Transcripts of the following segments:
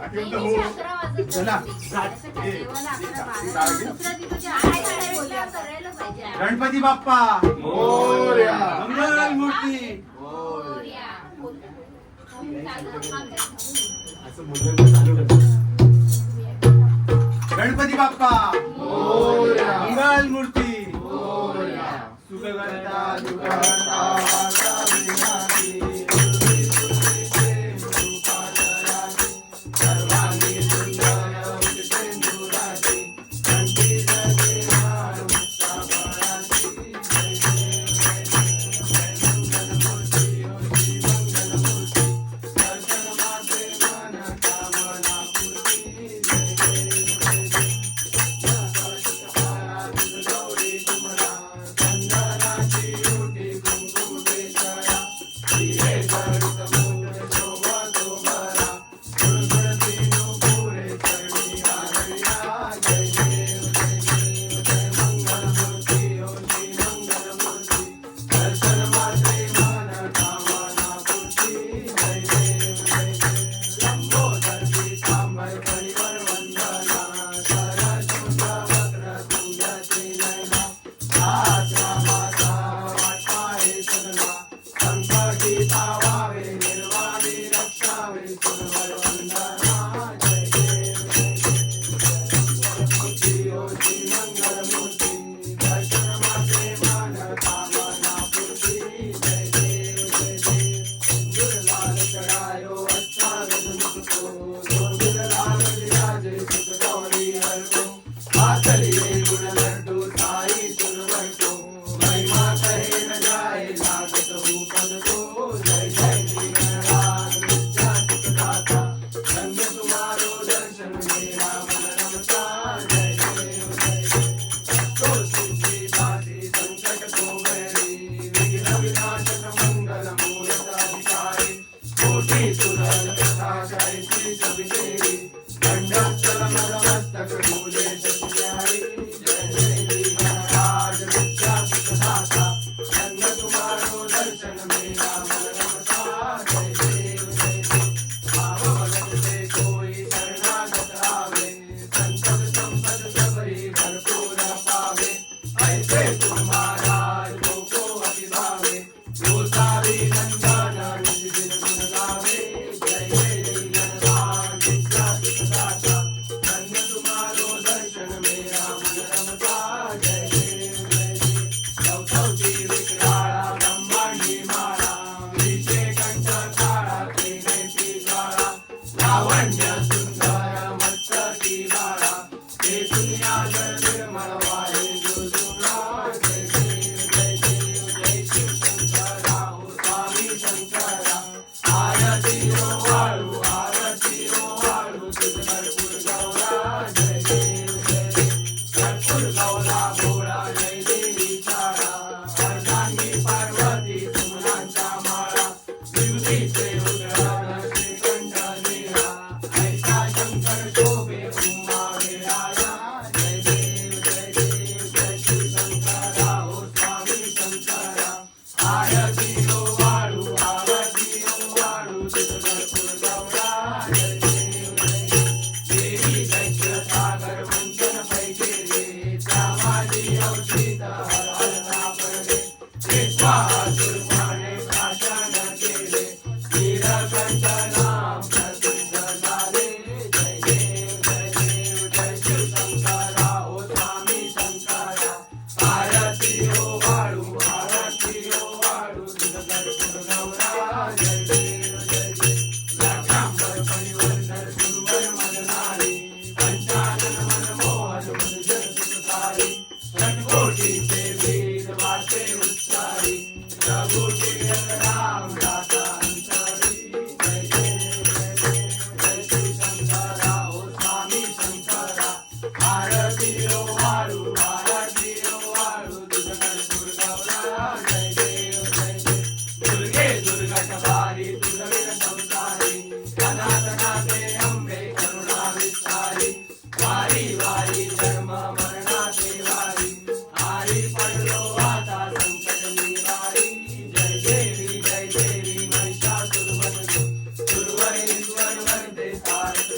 अत्यंत हो. चला गणपती बाप्पा मोरया. मंगल मूर्ती गणपती बाप्पा मोरया. मंगल मूर्ती सुखकर्ता दुःखहर्ता वार्ता विनाशी सर्वांगी सुंदर उदितेंदुराशी कंठी देवार मुक्ता बळाशी मंगलमूर्ती होती मंगलमूर्ती दर्शन मात्रे मन कामना पूर्ती गौरी तुम्हाला चंदनाची उटी कुंकुम केशरा हिरे जडित मुंड शोभा शोभरा गुणगुणती नुपुरे चरणी आरळ्या जय देव जय देव जय मंगलमूर्ती होती मंगलमूर्ती दर्शन मात्रे मन कामना पूर्ती जय देव जय देव लंबोदर पीतांबर परिवर वंदना सरशुद्ध वक्र तुंगची नयना आत्मा माता वाटपाहे सदना संकटी पावावे निर्वाणी रक्षावे सुरवर वंदना जय देव जय देव होती मंगलमूर्ती दर्शन मात्रे मन कामना पूर्ती जय देव जय देव दुर्लाल चढ़ायो अच्छा गज मुकुटो दुर्लाल विराजे सुत गौरी हरको आतलिए गुण लड्डू साई सुनवटो महिमा कहे न जाए लागत भूपद को जय जय श्री गणराज विद्याचित दाता संग तुम्हारो दर्शन मेरा मन रमता जय देव जय देव तो सिद्धि दाती संकट को बैरी विघ्न विनाशक मंगल मूलत अधिकारी कोटि सुरल कथा जयति सविशेषी दंडस्थल मदमस्तक भूले शशिहारी जय जय श्री गणराज विद्याचित दाता संग तुम्हारो दर्शन मेरा मन रमता जय देव जय देव भाव भगत से कोई शरणागत आवे संपद संपद सबरी भरपूर पावे ऐसे तुम महाराज को अति भावे गोसावी नंदन निज दिन गुण गावे जय जय श्री गणराज विद्याचित दाता संग तुम्हारो दर्शन मेरा मन रमता जय देव जय देव चौथौती विक्राळा ब्रह्मांडी माळा विषे कंठ काळा तेनेची ज्वाळा लावण्य सुंदर मस्तकी बाळा ते दुनिया जल निर्मळ वाहे जुजुळा जय देव जय देव जय शिव शंकरा हो स्वामी शंकरा आरती ओ वाळू तुझ भरपूर गौरा जय देव जय देव भरपूर गौरा भोळा जय देवी चाळा अर्धांगी पार्वती तुमरांचा माळा विभूतीचे उदरान श्रीकंठ नीळा ऐसा शंकर शोभे उमा विराजा जय देव जय देव जय शिव शंकरा हो स्वामी शंकरा आरती ओ वाळू तुझ भरपूर गौरा जय देव जय देव देवी दैत्य सागर मंथन पैकी रे त्यामाजी अवचित हरहरता पडले ते स्वासुरपणे प्राशन केले नीलकंठ नाम प्रसिद्ध झाले जय देव जय देव जय शिव शंकरा हो स्वामी शंकरा आरती ओ वाळू तुझ भरपूर गौरा जय देव जय देव लाखांबर परिवर्धन सुंदर मननारी पंचानन मनमोहन मनुजन सुखकारी षट्कोटीचे वेद वाचे उच्चारी रघुजी राम दाता अंतरी जय देव जय देव जय शिव शंकरा हो स्वामी शंकरा आरती ओ वाळू तुझ भरपूर गौरा जय देव जय देव दुर्गे दुर्गट भारी तुझ वीर संसारी अनाथनाथे अंबे करुणा विस्तारी वारी वारी जन्म मरणाचे वारी आरी पडलो आता संकट निवारी जय देवी महिषासुरवदने सुरवरेश्वर वरदे सारथ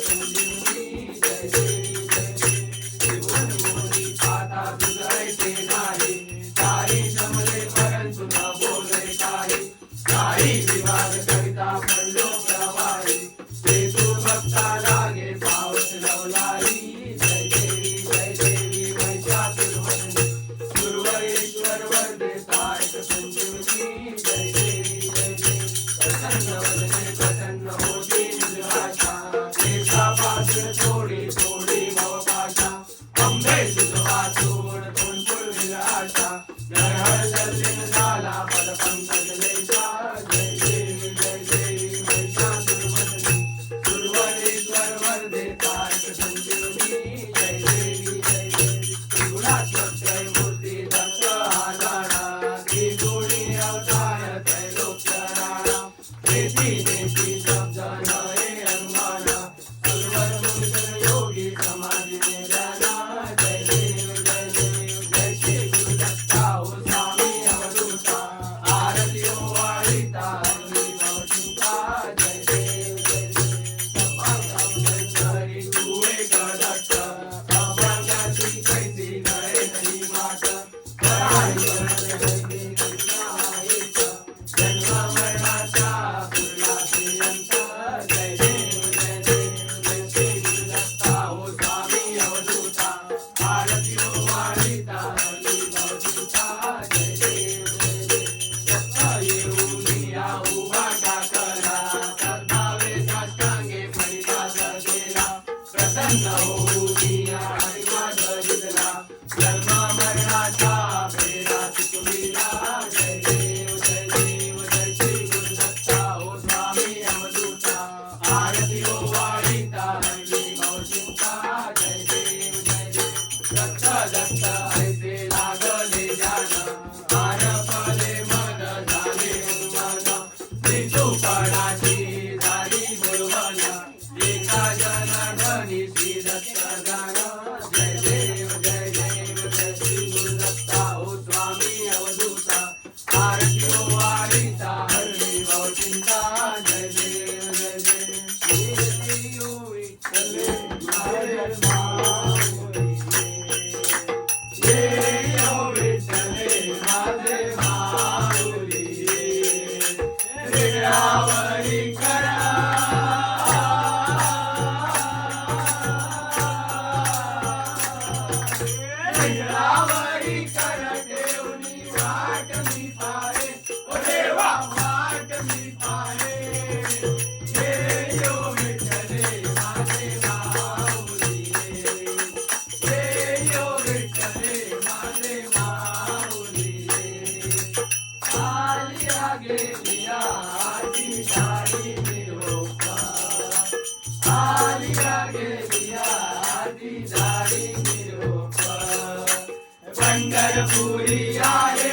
धन्य होऊ मी आणि माझ जिंकला जन्म मरणाचा फेरात तुम्हीला जय देव जय देव जय श्री गुरुदत्ता ओ स्वामी अवधूता आरती हो वाढीता हरली मौचिंता जय देव जय देव दत्त दत्त ऐसे लागले जान आर पले मन झाले मन मृत्यू पणाची झाली मुलमन एका जनार्दनी श्री दत्त गान जय देव जय देव जय श्री गुरुदत्ता ओ स्वामी अवधूता आरती हो वाढीता हरली मौचिंता जय देव जय देव श्री श्री ओ विठ्ठले माझे माऊली जय ओ विठ्ठले माझे माऊली ऋणावरी करा ऋणावरी कर देवनी वाट मी पाहे ओ देवा वाट मी पाहे जय ओ विठ्ठले माझे माऊली जय ओ विठ्ठले माझे माऊली आलिया गेलिया आधी झाडी निरोपा आलिया गेलिया आधी झाडी निरोपा पंढरपुरी आहे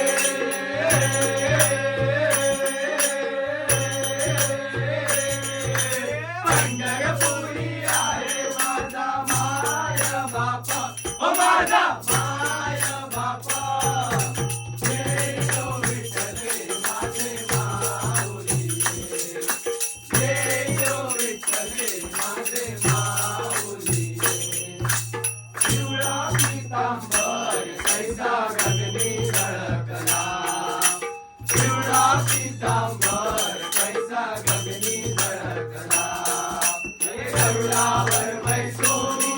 पंढरपुरी आहे माझा माय बापा ओ माझा माय बापा जय ओ विठ्ठले माझे माऊली जय ओ विठ्ठले माझे माऊली पिवळा पितांबर कैसा गगनी झळकला पिवळा पितांबर कैसा गगनी झळकला गरुडावर बैसोनी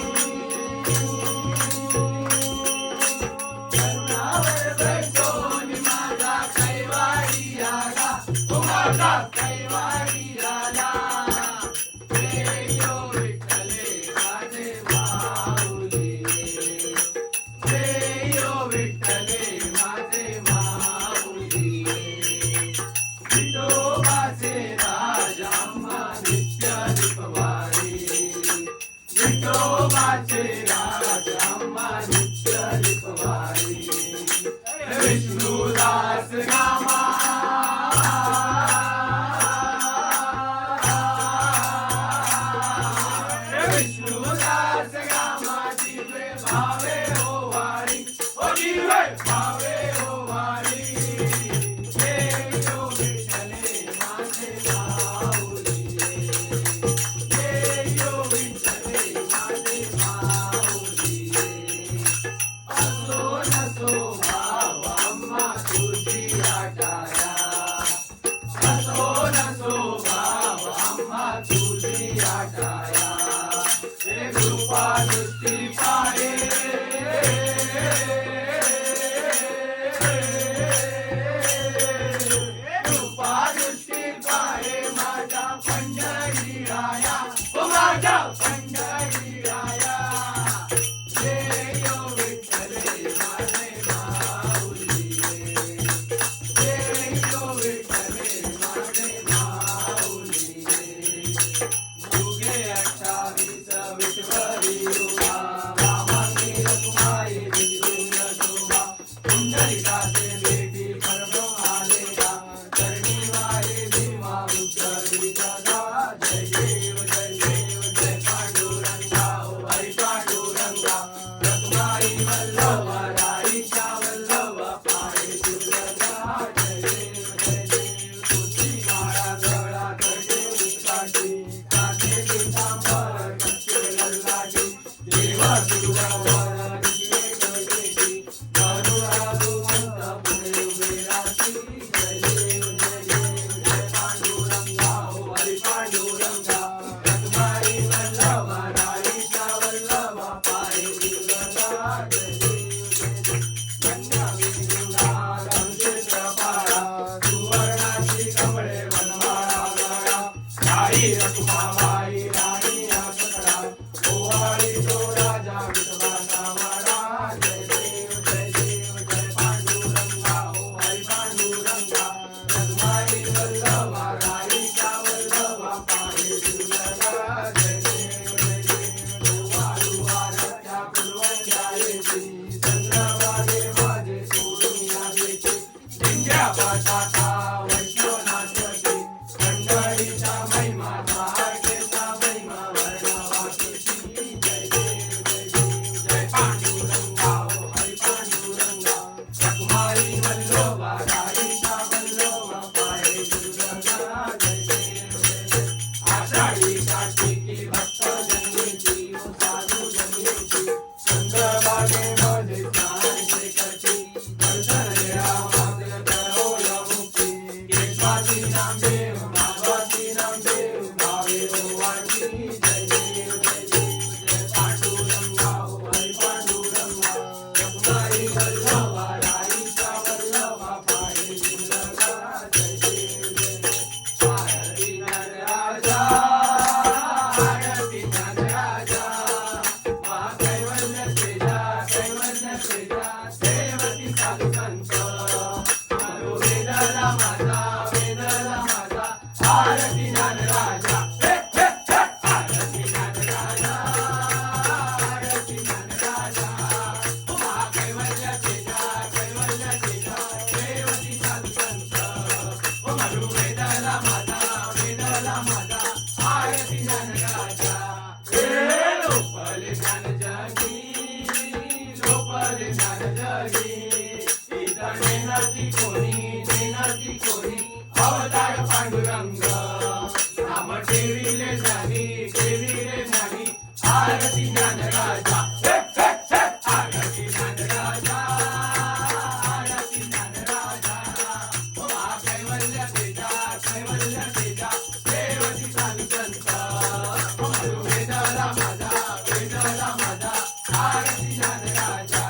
गरुडावर बैसोनी माझा कैवारी आला ओ माझा कैवारी आला जय ओ विठ्ठले माझे माऊली जय ओ विठ्ठले माझे माऊली विठोबाचे राज आम्हा नित्य दीपवारी विठोबाचे राज आम्हा नित्य दीपवारी विष्णुदास रामा विष्णुदास रामा जीवे भावे हो वारी ओ जीवे भावे हो वारी जय ओ विठ्ठले माझे माऊली जय ओ विठ्ठले माझे माऊली असो नसो भाव आम्हा तुझी आटाया असो नसो भाव आम्हा तुझी आटाया हे कृपा दृष्टी पाहे कृपा दृष्टी पाहे माझा पंढरीराया ओ माझा पंढरीराया जय ओ विठ्ठले माझे माऊली जय ओ विठ्ठले माझे माऊली युगे 28 विठ्ठली उभा रामांनी रखुमाई बिंदून शोभा पुंडलिकाचे भेटी परब्रह्म आलेला करणी वाहे भीमा बुद्ध सदा जय देव जय पांडुरंगा ओ हरी पांडुरंगा रखुमाई वल्लभ राईच्या वल्लभ पाये तुझा जय देव तुझी माळा गळा करते उत्साही काटे पितांबर की भक्त जन्मीची साधू जन्मीची चंद्रभागेमध्ये स्नान ते करती दर्शन घ्या मात्र करो मुक्ती केशवाची नामदेव माधवाची नामदेव भावे रोवाची जय देव जय देव जय पांडुरंगा हरी पांडुरंगा रघुनाथी वल्लभा राईचा वल्लभा पाहे सुंदरा जय देव जय देव आरती नरराजा आरती नरराजा कैवल्य तेजा सेवती साधू संत मनो वेदला माझा आरती नरराजा आरती नरराजा आरती नरराजा कैवल्य तेजा सेवती साधू संत मनो वेदला माझा आरती नरराजा लोपले ज्ञान जगी इथं नेनती कोणी अवतार पांडुरंग नाम ठेविले जागी आरती ज्ञानराजा आरती ज्ञानराजा आरती ज्ञानराजा कैवल्य तेजा सेवती साधू संत वेदला माझा आरती ज्ञानराजा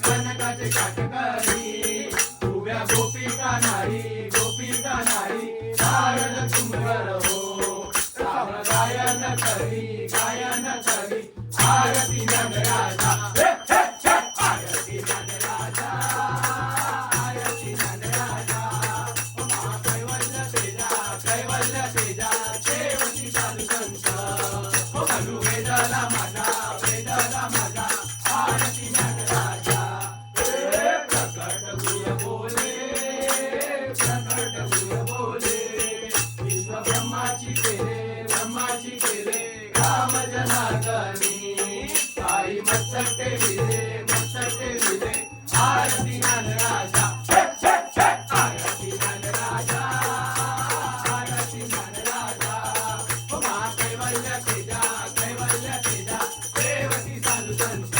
कनकाचे काटकरी उभ्या गोपिका नारी नारद सुंदर हो राम गायन करी आरती ज्ञानराजा आरती ज्ञानराजा आरती ज्ञानराजा कैवल्य तेजा सेवती साधू संत मनु वेदला माझा आरती ज्ञानराजा प्रकट गुय बोले विश्व ब्रह्माची केले राम जनार्दनी काही मस्तक ठेविले आरती ज्ञानराजा आरती ज्ञानराजा आरती ज्ञानराजा कैवल्य तेजा सेवती साधू संत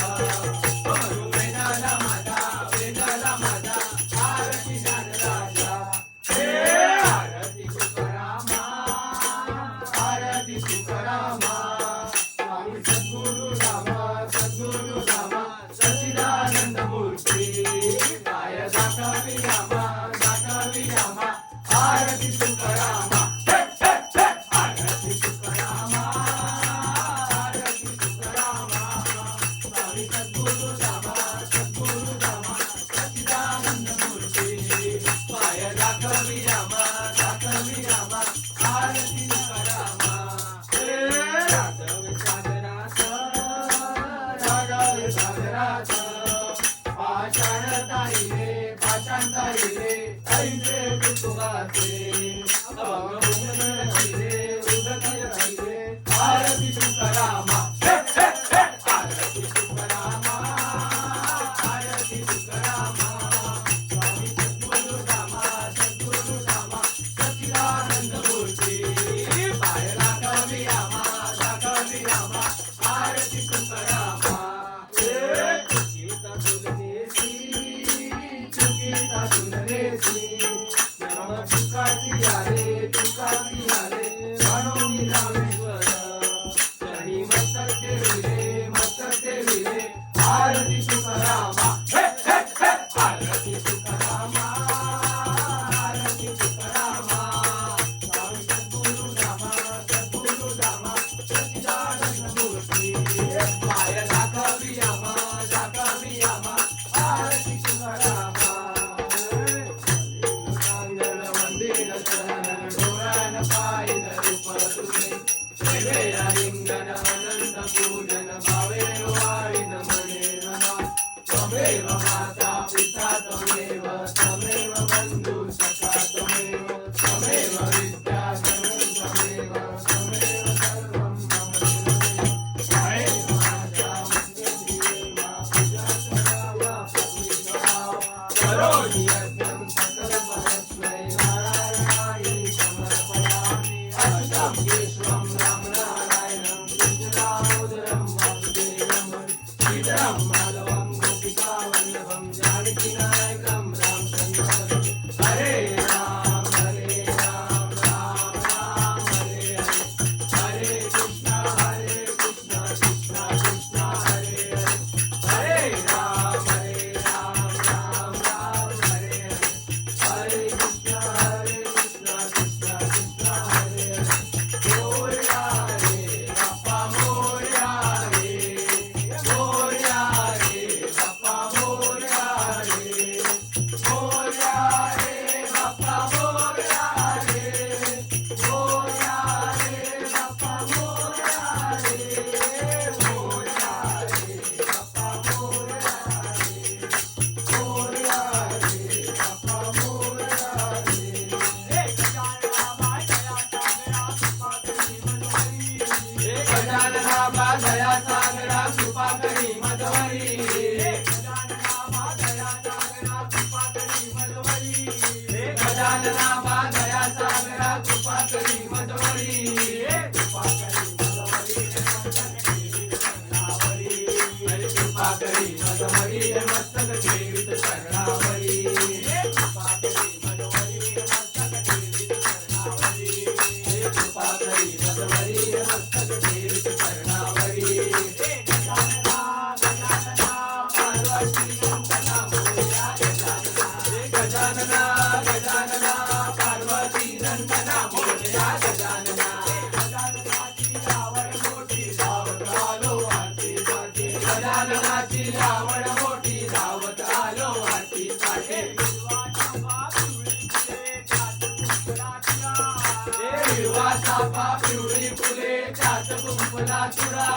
मनु वेदला माझा आरती ज्ञानराजा आरती तुकारामा स्वामी सद्गुरु रामा सच्चिदानंद मूर्ती काय दाखवी रामा आरती तुकारामा आरती तुकारामा स्वामी सद्गुरु रामा सच्चिदानंद मूर्ती काय दाखवी रामा आरती तुकारामा राघव सागरात पाषाण ताईले ऐसे तुगाचे आरती तुकारामा आरती तुकारामा स्वामी सद्गुरु रामा सच्चिदानंद मूर्ती पाय दाखवी रामा आरती तुकारामा चुकीता तुलनेसी नम तुकाची आले म्हणून रामेश्वर चरणी मस्तक ठेविले आरती तुकारामा आरती तुकारामा स्वामी सद्गुरु रामा सच्चिदानंद मूर्ती पाय दाखवी रामा आरती तुकारामा मंदिर चरण डोळ्यान पाहिल रूप तुझे सेवेला लिंगन अनंत पूजन भावे वाळीन मने रमा त्वमेव माता पिता त्वमेव बंधु सखा त्वमेव विद्या त्वमेव सर्वं मम जय माता पूजा करावा करोमि यज्ञं सकल परस्मै नारायणाय समर्पयामि कृपा करी मजवरी कृपा करी मजवरी कृपा करी मजवरी मस्तक ठेवीत चरणावरी कृपा करी मजवरी मस्तक ठेवीत चरणावरी कृपा करी मजवरी मस्तक ठेवीत चरणावरी गजानना गजानना पार्वती नंदना मोरया गजानना गजानना गजानना पार्वती नंदना मोरया गजानना गजाननाची आवड मोठी धावत आलो आरतीसाठी गजाननाची आवड मोठी धावत आलो आरतीसाठी हिरवा चाफा पिवळी फुले त्यात कुंपला चुरा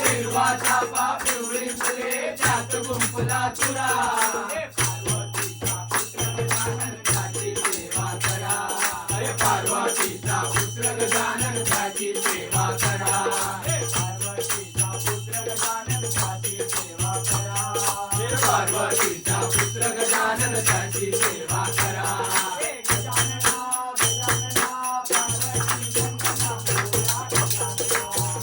हिरवा चाफा पिवळी फुले त्यात कुंपला चुरा पार्वतीचा पुत्र गजानन त्याची सेवा करा पार्वतीचा पुत्र गजानन त्याची सेवा करा पार्वतीचा पुत्र गजानन त्याची सेवा करा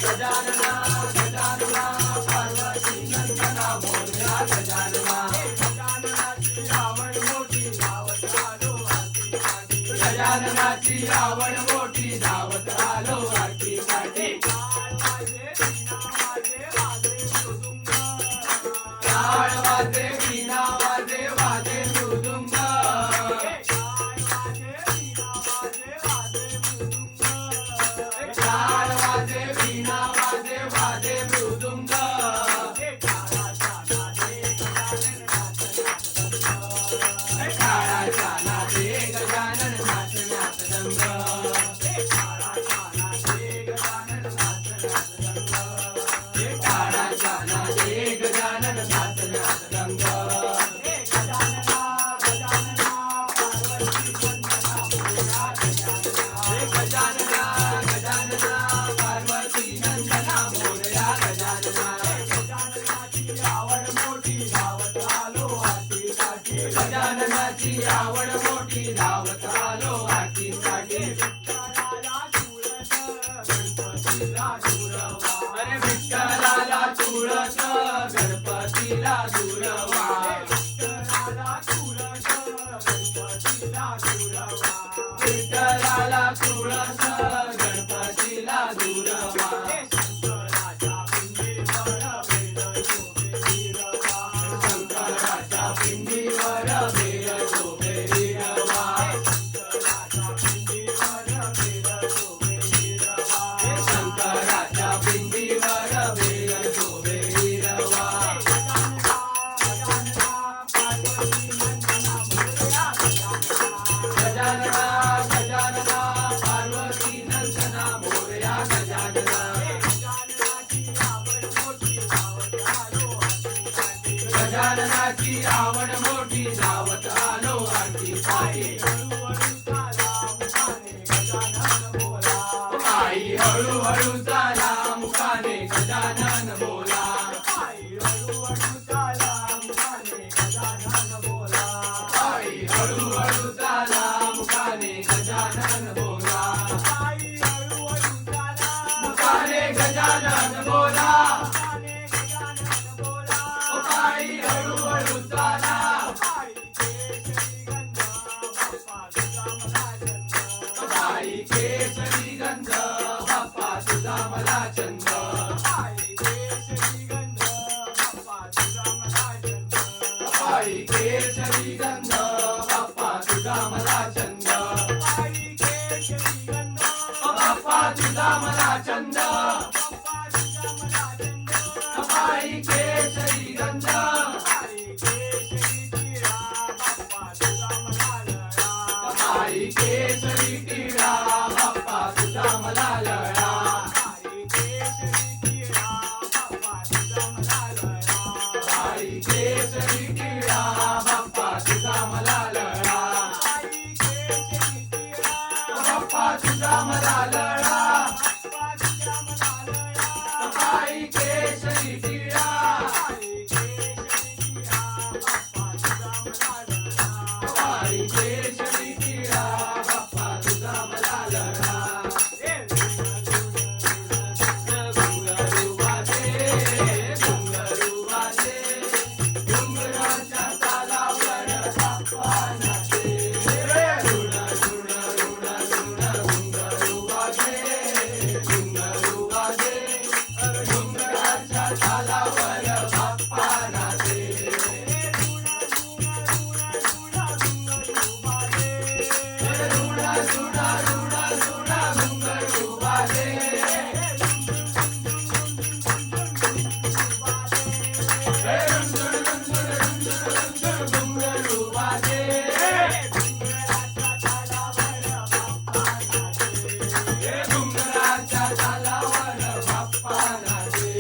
गजानना गजानना पार्वती नंदना मोरया गजानना गजाननाची आवड मोठी धावत आलो आरतीसाठी गजाननाची आवड मोठी धावत आलो आरतीसाठी टाळ वाजे वीणा वाजे वाजे मृदुंग टाळ वाजे वीणा वाजे वाजे मृदुंग टाळाच्या नादे गजानन नाचण्यात रंग टाळाच्या नादे गजानन नाचण्यात रंग गजानना गजानना पार्वती नंदना मोरया गजानना गजाननाची आवड मोठी धावत आलो आरतीसाठी गजाननाची आवड मोठी धावत आलो आरतीसाठी अरे विठ्ठलाला तुळस गणपतीला दुर्वा विठ्ठलाला तुळस गणपतीला दुर्वा शंकराच्या पिंडीवर बेल शोभे हिरवा शंकराच्या पिंडीवर बेल शोभे हिरवा गजानना गजानना पार्वती नंदना मोरया गजानना गजाननाची आवड मोठी धावत आलो आरतीसाठी आई हळूहळू चाला मुखाने गजानन बोला आई हळूहळू चाला मुखाने गजानन बोला मुखाने गजानन बोला आई हळूहळू चाला आई केसरी गंध बाप्पा तुझा मला चंद आई केसरी गंध बाप्पा तुझा मला चंद बाप्पा तुझा मला चंद आई केसरी गंध आई केसरी टिळा बाप्पा तुझा मला लळा आई केसरी टिळा बाप्पा तुझा मला लळा बाप्पा तुझा मला लळा वाजे घुंगराच्या तालावर बाप्पा नाचे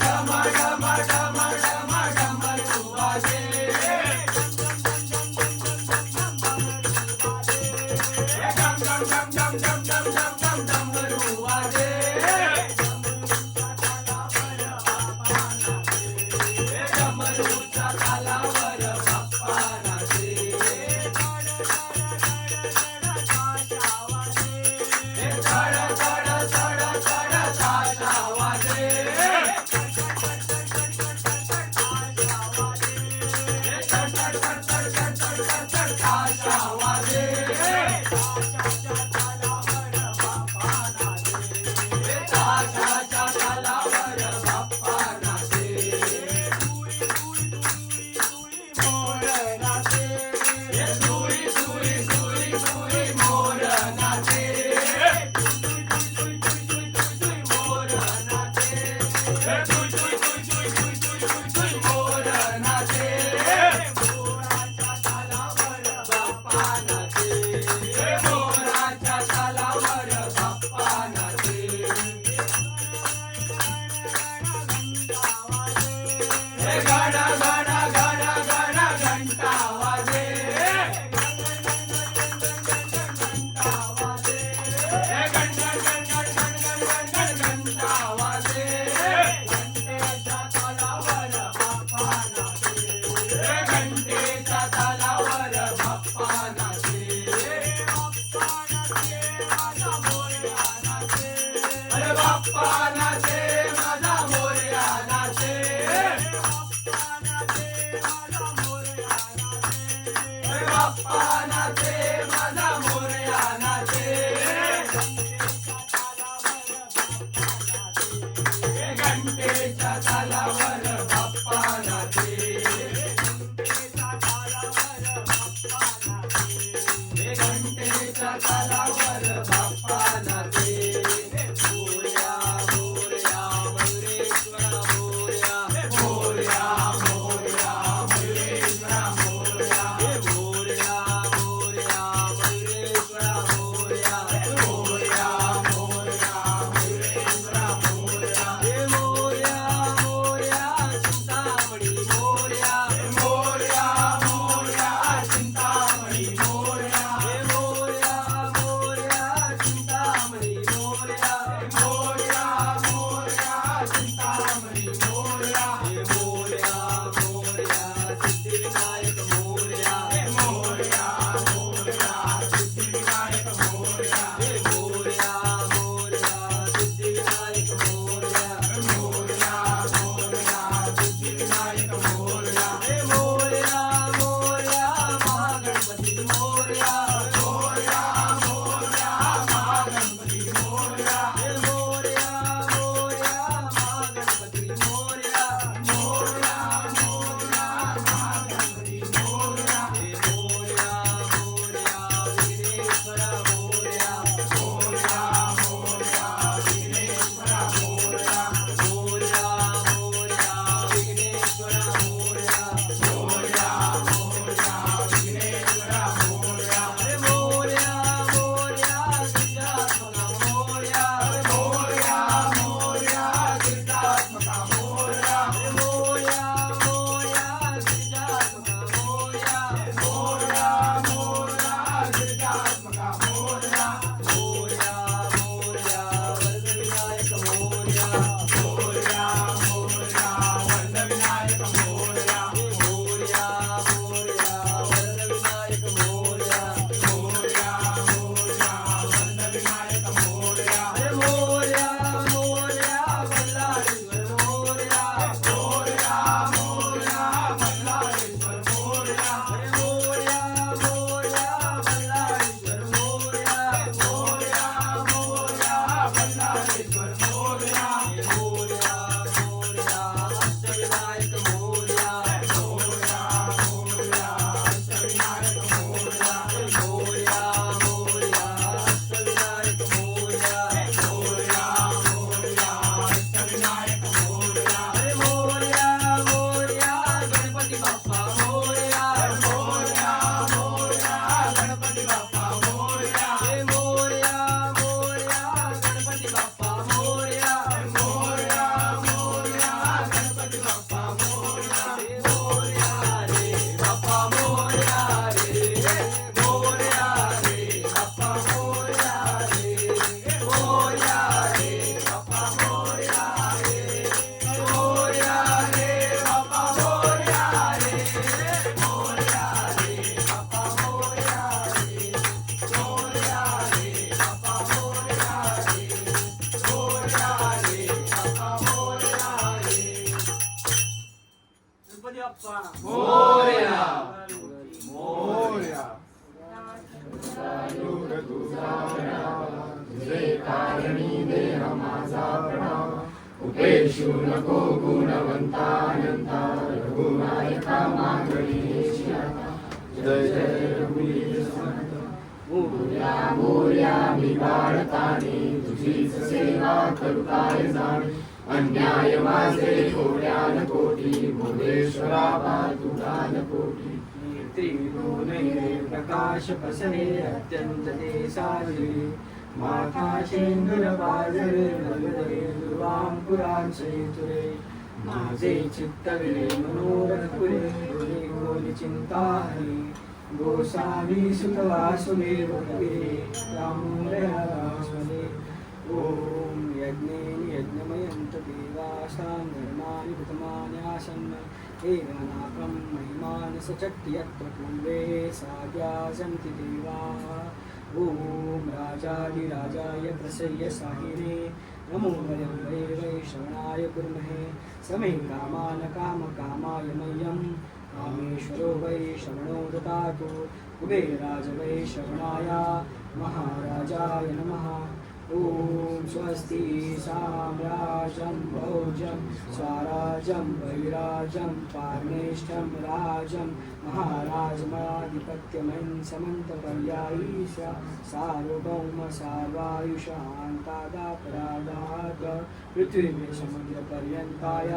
डम डम डम डम डमरू वाजे डम डम डम डम डम डम डम डमरू वाजे डमरूच्या तालावर बाप्पा नाचे चढ चढ चढ चढ ताशा वाजे चढ चढ चढ चढ चढ चढ चढ चढ ताशा वाजे ताशाच्या तालावर बाप्पा नाचे सुई सुई सुई सुई मोर नाचे मोर नाचे सुई सुई सुई सुई सुई सुई सुई सुई मोर नाचे मोराच्या तालावर बाप्पा नाचे मोराच्या तालावर बाप्पा नाचे गाडा गाडा गाडा गाडा घंटा वाजे घंटा वाजे घंटेच्या तालावर बाप्पा नाचे घंटेच्या तालावर बाप्पा नाचे अरे बाप्पा नाचे माझा मोरया नाचे बाप्पा नाचे माझा मोरया नाचे घंटेच्या तालावर बाप्पा नाचे घंटेच्या तालावर बाप्पा नाचे मोरया मोरया मयुरेश्वरा मोरया मोरया मोरया मयुरेश्वरा मोरया मोरया मोरया मयुरेश्वरा मोरया मोरया मोरया मयुरेश्वरा मोरया मोरया मोरया बाप्पा मोरया. मंगलमूर्ती मोरया. तुझे कारणी देह माझा प्रणव. उपेशू नको गुणवंतानंता. रघुनायका मागणीशी आता. जय जय रघुवीर समर्थ. मोरया मोरया मी बाळताणी. तुझीच सेवा करू काय जाणी. अन्याय माझे कोट्यान कोटी. भुवनेश्वरा तुझा कोटी. त्रिभुवने प्रकाश पसरे अत्यंत ते साजरे. माथा शेंदूर पाजरे नगरे दुर्वांकुरांचे तुरे. माझे चित्त विरे मनोरथ पुरे. हृदय खोल चिंता हरी. गोसावी सुत वासुदेव कविरे रामोदयास्मदे. ओम यज्ञेन यज्ञमयंत देवासां धर्माणि प्रथमान्यासन्. एवनाकं महिमान सचक्ति यत्र पूर्वे साध्या सन्ति देवाः. ओम राजाधिराजाय प्रसय्य साहिने. नमो वयं वै श्रवणाय कुर्महे. समे कामान कामकामाय मह्यं. कामेश्वरो वै श्रवणो ददातु. कुबेराज वै श्रवणाय महाराजाय नमः. ओम स्वस्ति साम्राज्यं भोजं स्वराज्यं वैराज्यं पारमेष्ठं राज्यं महाराजमराधिपत्यमं समन्तपर्यायी सार्वभौम सर्वायुषान्तादापराधात् पृथ्वी समुद्रपर्यन्ताय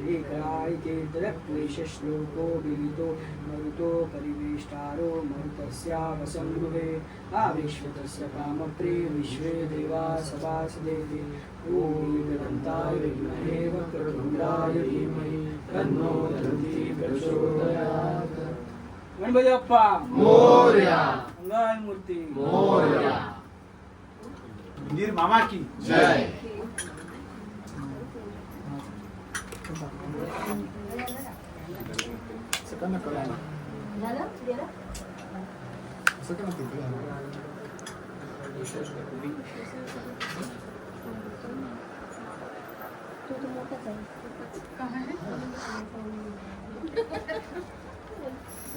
एकरायिते तदक्लेशश्लोको विदितो मरुतो परिवेष्टारो मरुतस्यावसंगृहे आविश्वतस्य कामप्रे विश्वे देवा सभासदेवे. ओम गणन्ताय विद्महे वक्रतुण्डाय धीमहि तन्नो दन्ति प्रचोदयात्. गणपती बाप्पा मोरया. मंगलमूर्ती मोरया. मंदिर मामा की जय. Sekarang nak kalah. Sekarang nak tinggal.